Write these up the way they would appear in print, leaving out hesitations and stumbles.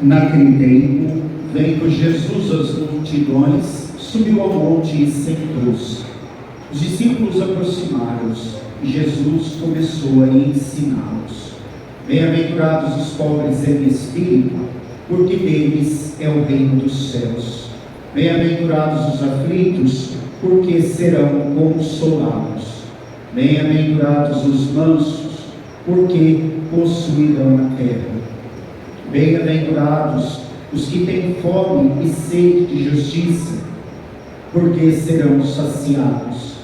Naquele tempo, vendo Jesus as multidões, subiu ao monte e sentou-se. Os discípulos aproximaram-se e Jesus começou a ensiná-los. Bem-aventurados os pobres em espírito, porque deles é o reino dos céus. Bem-aventurados os aflitos, porque serão consolados. Bem-aventurados os mansos, porque possuirão a terra. Bem-aventurados os que têm fome e sede de justiça, porque serão saciados.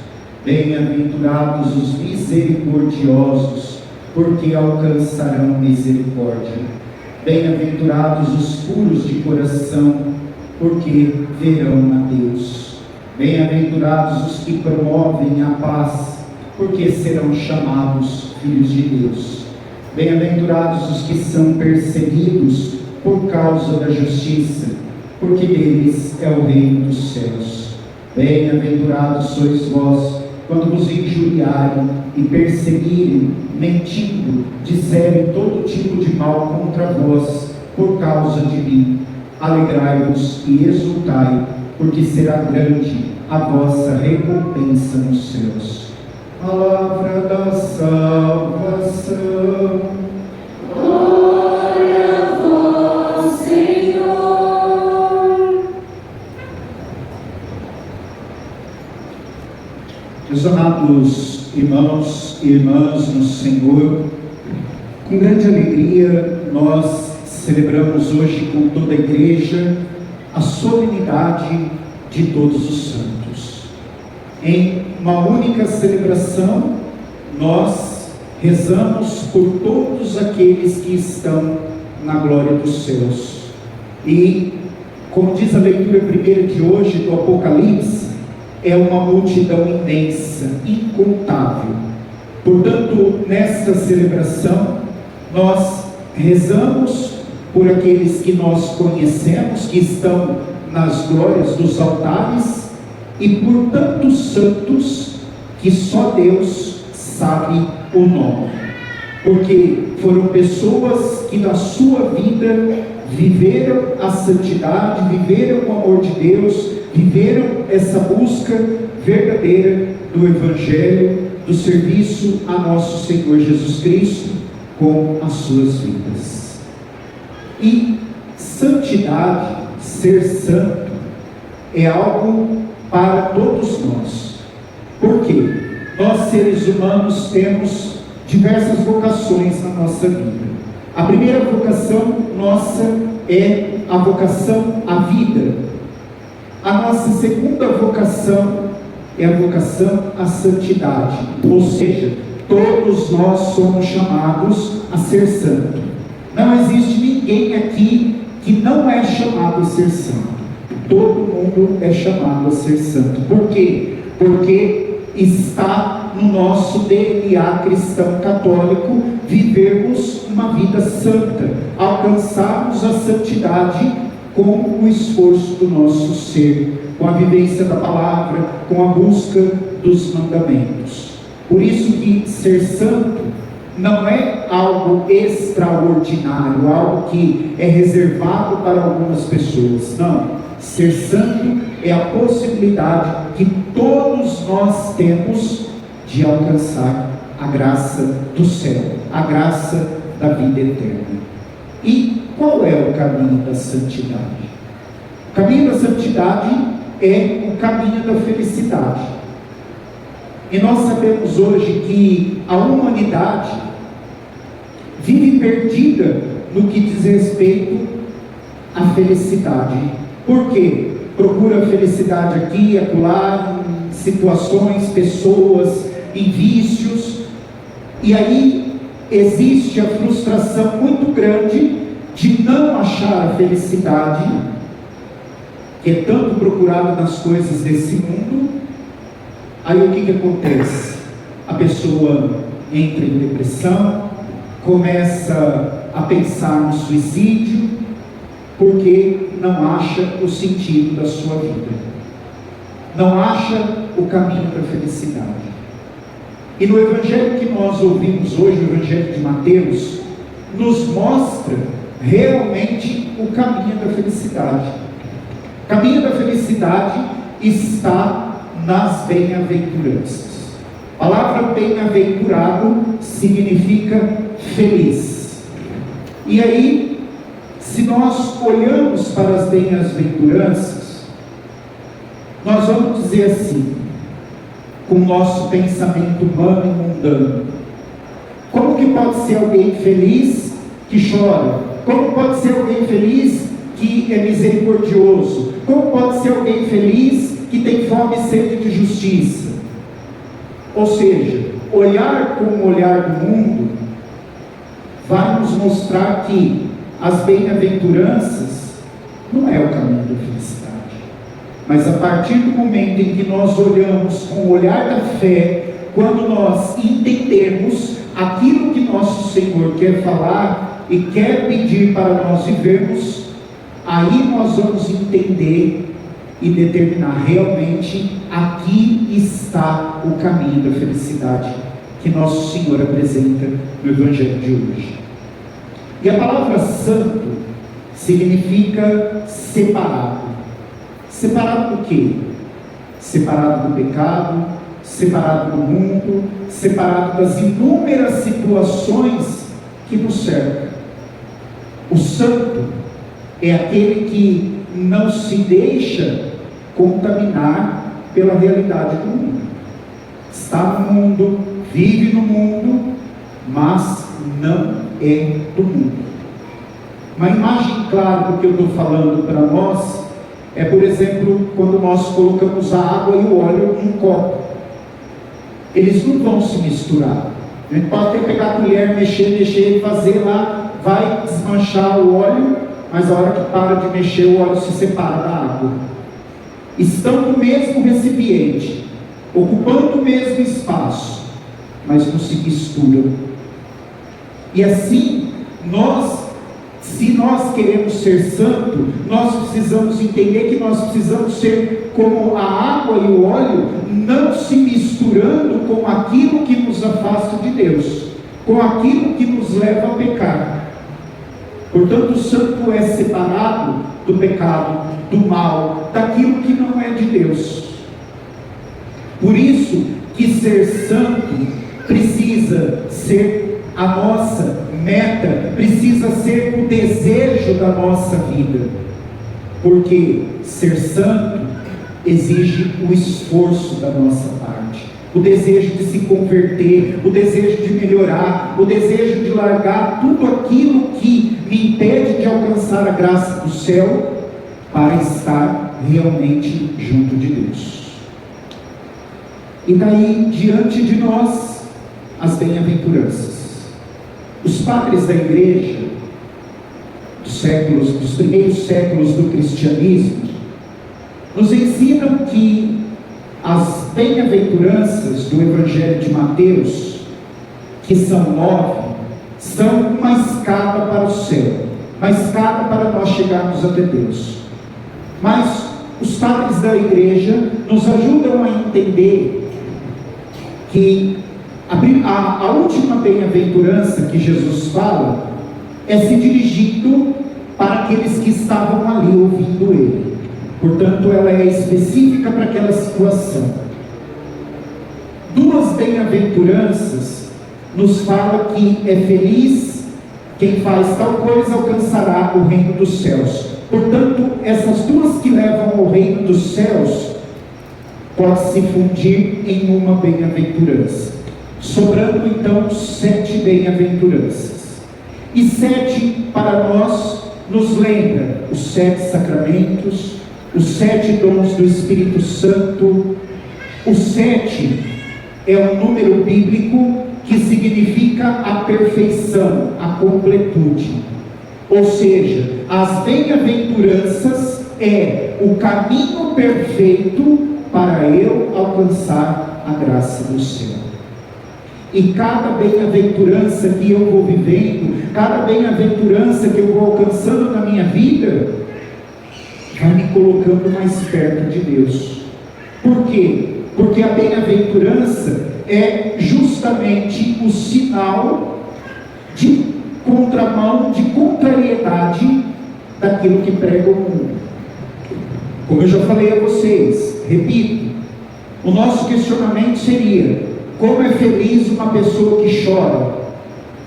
Bem-aventurados os misericordiosos, porque alcançarão misericórdia. Bem-aventurados os puros de coração, porque verão a Deus. Bem-aventurados os que promovem a paz, porque serão chamados filhos de Deus. Bem-aventurados os que são perseguidos por causa da justiça, porque deles é o reino dos céus. Bem-aventurados sois vós, quando vos injuriarem e perseguirem, mentindo, disserem todo tipo de mal contra vós, por causa de mim. Alegrai-vos e exultai, porque será grande a vossa recompensa nos céus. Palavra da salvação. Glória a vós, Senhor. Meus amados irmãos e irmãs no Senhor, com grande alegria nós celebramos hoje com toda a igreja a solenidade de todos os santos. Em uma única celebração, nós rezamos por todos aqueles que estão na glória dos céus. E, como diz a leitura primeira de hoje do Apocalipse, é uma multidão imensa, incontável. Portanto, nesta celebração, nós rezamos por aqueles que nós conhecemos, que estão nas glórias dos altares, e por tantos santos que só Deus sabe o nome, porque foram pessoas que na sua vida viveram a santidade, viveram o amor de Deus, viveram essa busca verdadeira do Evangelho, do serviço a nosso Senhor Jesus Cristo com as suas vidas. E santidade, ser santo, é algo para todos nós. Por quê? Nós, seres humanos, temos diversas vocações na nossa vida. A primeira vocação nossa é a vocação à vida. A nossa segunda vocação é a vocação à santidade. Ou seja, todos nós somos chamados a ser santo. Não existe ninguém aqui que não é chamado a ser santo. Todo mundo é chamado a ser santo. Por quê? Porque está no nosso DNA cristão católico vivermos uma vida santa, alcançarmos a santidade com o esforço do nosso ser, com a vivência da palavra, com a busca dos mandamentos. Por isso que ser santo não é algo extraordinário, algo que é reservado para algumas pessoas. Não. Ser santo é a possibilidade que todos nós temos de alcançar a graça do céu, a graça da vida eterna. E qual é o caminho da santidade? O caminho da santidade é o caminho da felicidade. E nós sabemos hoje que a humanidade vive perdida no que diz respeito à felicidade. Por quê? Procura felicidade aqui e acolá, em situações, pessoas, em vícios, e aí existe a frustração muito grande de não achar a felicidade, que é tanto procurada nas coisas desse mundo. Aí o que acontece? A pessoa entra em depressão, começa a pensar no suicídio, porque não acha o sentido da sua vida, não acha o caminho para a felicidade. E no Evangelho que nós ouvimos hoje, o Evangelho de Mateus, nos mostra realmente o caminho da felicidade. O caminho da felicidade está nas bem-aventuranças. A palavra bem-aventurado significa feliz. E aí, se nós olhamos para as bem-aventuranças, nós vamos dizer assim, com o nosso pensamento humano e mundano: como que pode ser alguém feliz que chora? Como pode ser alguém feliz que é misericordioso? Como pode ser alguém feliz que tem fome e sede de justiça? Ou seja, olhar com o olhar do mundo vai nos mostrar que as bem-aventuranças não é o caminho da felicidade. Mas a partir do momento em que nós olhamos com o olhar da fé, quando nós entendemos aquilo que nosso Senhor quer falar e quer pedir para nós vivermos, aí nós vamos entender e determinar realmente: aqui está o caminho da felicidade que nosso Senhor apresenta no Evangelho de hoje. E a palavra santo significa separado. Separado do quê? Separado do pecado, separado do mundo, separado das inúmeras situações que nos cercam. O santo é aquele que não se deixa contaminar pela realidade do mundo. Está no mundo, vive no mundo, mas não é do mundo. Uma imagem clara do que eu estou falando para nós é, por exemplo, quando nós colocamos a água e o óleo num copo. Eles não vão se misturar. A gente pode até pegar a colher, mexer, fazer lá, vai desmanchar o óleo, mas a hora que para de mexer, o óleo se separa da água. Estão no mesmo recipiente, ocupando o mesmo espaço, mas não se misturam. E assim, se nós queremos ser santo, nós precisamos entender que nós precisamos ser como a água e o óleo, não se misturando com aquilo que nos afasta de Deus, com aquilo que nos leva a pecar. Portanto, o santo é separado do pecado, do mal, daquilo que não é de Deus. Por isso que ser santo precisa ser a nossa meta, precisa ser o desejo da nossa vida, porque ser santo exige o esforço da nossa parte, o desejo de se converter, o desejo de melhorar, o desejo de largar tudo aquilo que me impede de alcançar a graça do céu, para estar realmente junto de Deus. E daí diante de nós as bem-aventuranças. Os padres da igreja dos primeiros séculos do cristianismo nos ensinam que as bem-aventuranças do Evangelho de Mateus, que são 9, são uma escada para o céu, uma escada para nós chegarmos até Deus. Mas os padres da igreja nos ajudam a entender que a última bem-aventurança que Jesus fala é se dirigindo para aqueles que estavam ali ouvindo Ele. Portanto, ela é específica para aquela situação. Duas bem-aventuranças nos fala que é feliz quem faz tal coisa, alcançará o reino dos céus. Portanto, essas duas que levam ao reino dos céus pode se fundir em uma bem-aventurança, sobrando então 7 bem-aventuranças. E 7 para nós nos lembra os 7 sacramentos, os 7 dons do Espírito Santo. O 7 é um número bíblico que significa a perfeição, a completude. Ou seja, as bem-aventuranças é o caminho perfeito para eu alcançar a graça do céu. E cada bem-aventurança que eu vou vivendo, cada bem-aventurança que eu vou alcançando na minha vida, vai me colocando mais perto de Deus. Por quê? Porque a bem-aventurança é justamente o sinal de contramão, de contrariedade daquilo que prega o mundo. Como eu já falei a vocês, repito, o nosso questionamento seria: como é feliz uma pessoa que chora?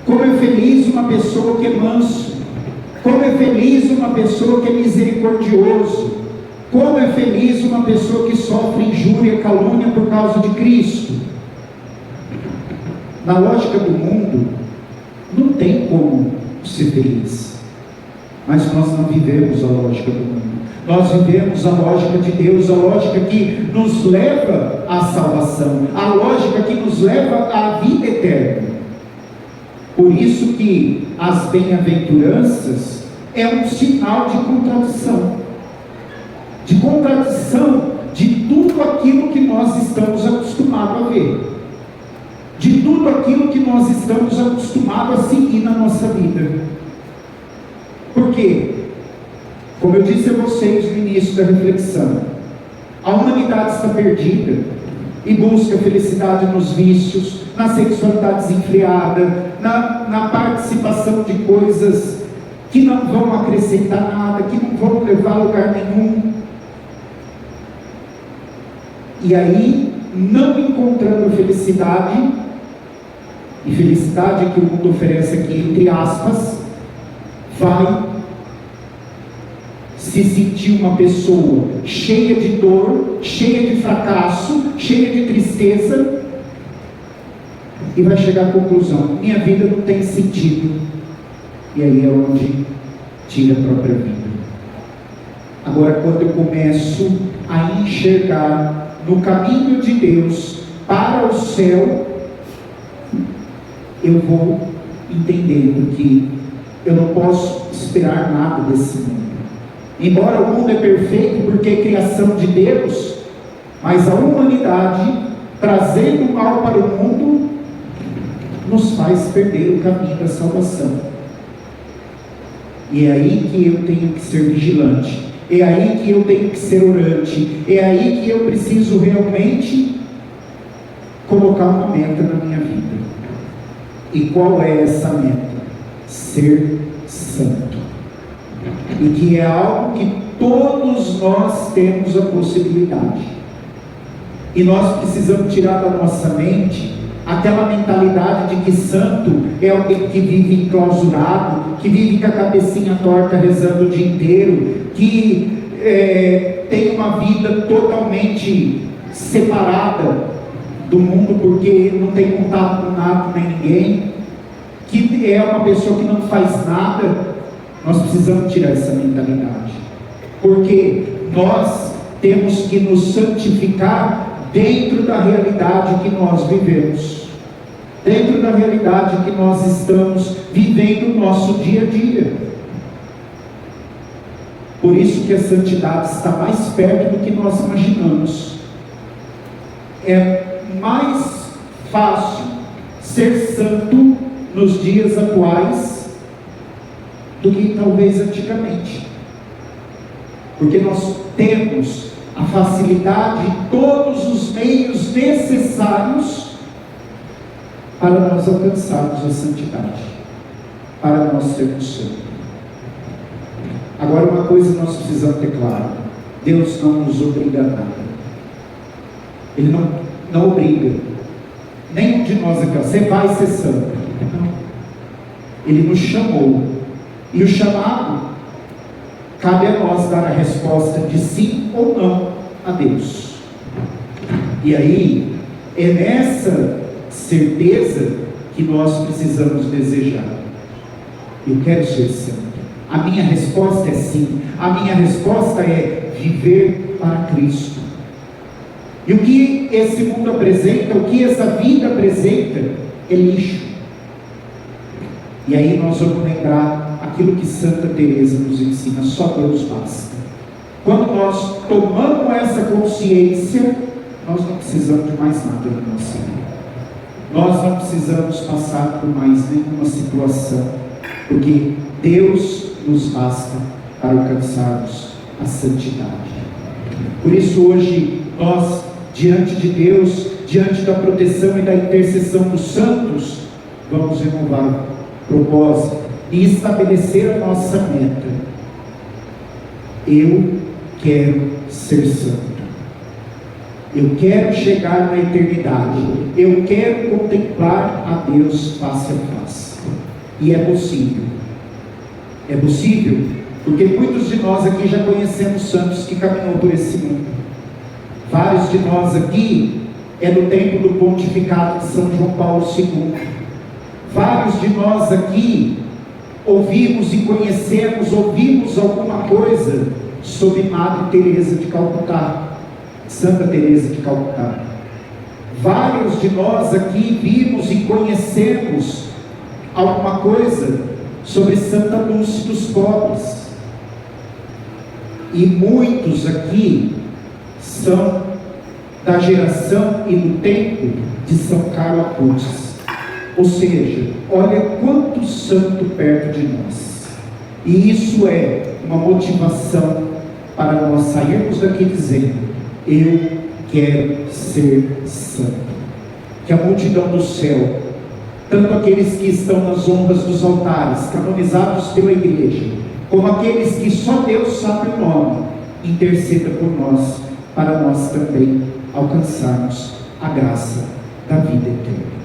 Como é feliz uma pessoa que é manso? Como é feliz uma pessoa que é misericordioso? Como é feliz uma pessoa que sofre injúria, calúnia por causa de Cristo? Na lógica do mundo, não tem como ser feliz. Mas nós não vivemos a lógica do mundo. Nós vivemos a lógica de Deus, a lógica que nos leva à salvação, a lógica que nos leva à vida eterna. Por isso que as bem-aventuranças é um sinal de contradição de tudo aquilo que nós estamos acostumados a ver, de tudo aquilo que nós estamos acostumados a seguir na nossa vida. Por quê? Como eu disse a vocês no início da reflexão, a humanidade está perdida e busca felicidade nos vícios, na sexualidade desenfreada, na participação de coisas que não vão acrescentar nada, que não vão levar a lugar nenhum. E aí, não encontrando felicidade, e felicidade que o mundo oferece aqui, entre aspas, vai se sentir uma pessoa cheia de dor, cheia de fracasso, cheia de tristeza, e vai chegar à conclusão: minha vida não tem sentido. E aí é onde tira a própria vida. Agora, quando eu começo a enxergar no caminho de Deus para o céu, eu vou entendendo que eu não posso esperar nada desse mundo. Embora o mundo é perfeito porque é criação de Deus, mas a humanidade, trazendo o mal para o mundo, nos faz perder o caminho da salvação. E é aí que eu tenho que ser vigilante, é aí que eu tenho que ser orante, é aí que eu preciso realmente colocar uma meta na minha vida. E qual é essa meta? Ser santo. E que é algo que todos nós temos a possibilidade. E nós precisamos tirar da nossa mente aquela mentalidade de que santo é alguém que vive enclausurado, que vive com a cabecinha torta rezando o dia inteiro, que tem uma vida totalmente separada do mundo porque não tem contato com nada nem ninguém, que é uma pessoa que não faz nada. Nós precisamos tirar essa mentalidade, porque nós temos que nos santificar dentro da realidade que nós vivemos, dentro da realidade que nós estamos vivendo no nosso dia a dia. Por isso que a santidade está mais perto do que nós imaginamos. É mais fácil ser santo nos dias atuais do que talvez antigamente, porque nós temos a facilidade e todos os meios necessários para nós alcançarmos a santidade, para nós sermos santos. Agora, uma coisa nós precisamos ter claro: Deus não nos obriga a nada. Ele não obriga nenhum de nós aqui, você vai ser santo. Não. Ele nos chamou, e o chamado cabe a nós dar a resposta de sim ou não a Deus. E aí é nessa certeza que nós precisamos desejar: eu quero ser santo. A minha resposta é sim. A minha resposta é viver para Cristo. E o que esse mundo apresenta, o que essa vida apresenta, é lixo. E aí nós vamos lembrar aquilo que Santa Teresa nos ensina: só Deus basta. Quando nós tomamos essa consciência, nós não precisamos de mais nada na nossa vida. Nós não precisamos passar por mais nenhuma situação, porque Deus nos basta para alcançarmos a santidade. Por isso hoje nós, diante de Deus, diante da proteção e da intercessão dos santos, vamos renovar o propósito e estabelecer a nossa meta. Eu quero ser santo. Eu quero chegar na eternidade. Eu quero contemplar a Deus face a face. E é possível. É possível porque muitos de nós aqui já conhecemos santos que caminham por esse mundo. Vários de nós aqui é do tempo do pontificado de São João Paulo II. Vários de nós aqui ouvimos alguma coisa sobre Madre Teresa de Calcutá, Santa Teresa de Calcutá. Vários de nós aqui vimos e conhecemos alguma coisa sobre Santa Lúcia dos Pobres. E muitos aqui são da geração e do tempo de São Carlo Acutis. Ou seja, olha quanto santo perto de nós. E isso é uma motivação para nós sairmos daqui dizendo: eu quero ser santo. Que a multidão do céu, tanto aqueles que estão nas honras dos altares, canonizados pela igreja, como aqueles que só Deus sabe o nome, interceda por nós, para nós também alcançarmos a graça da vida eterna.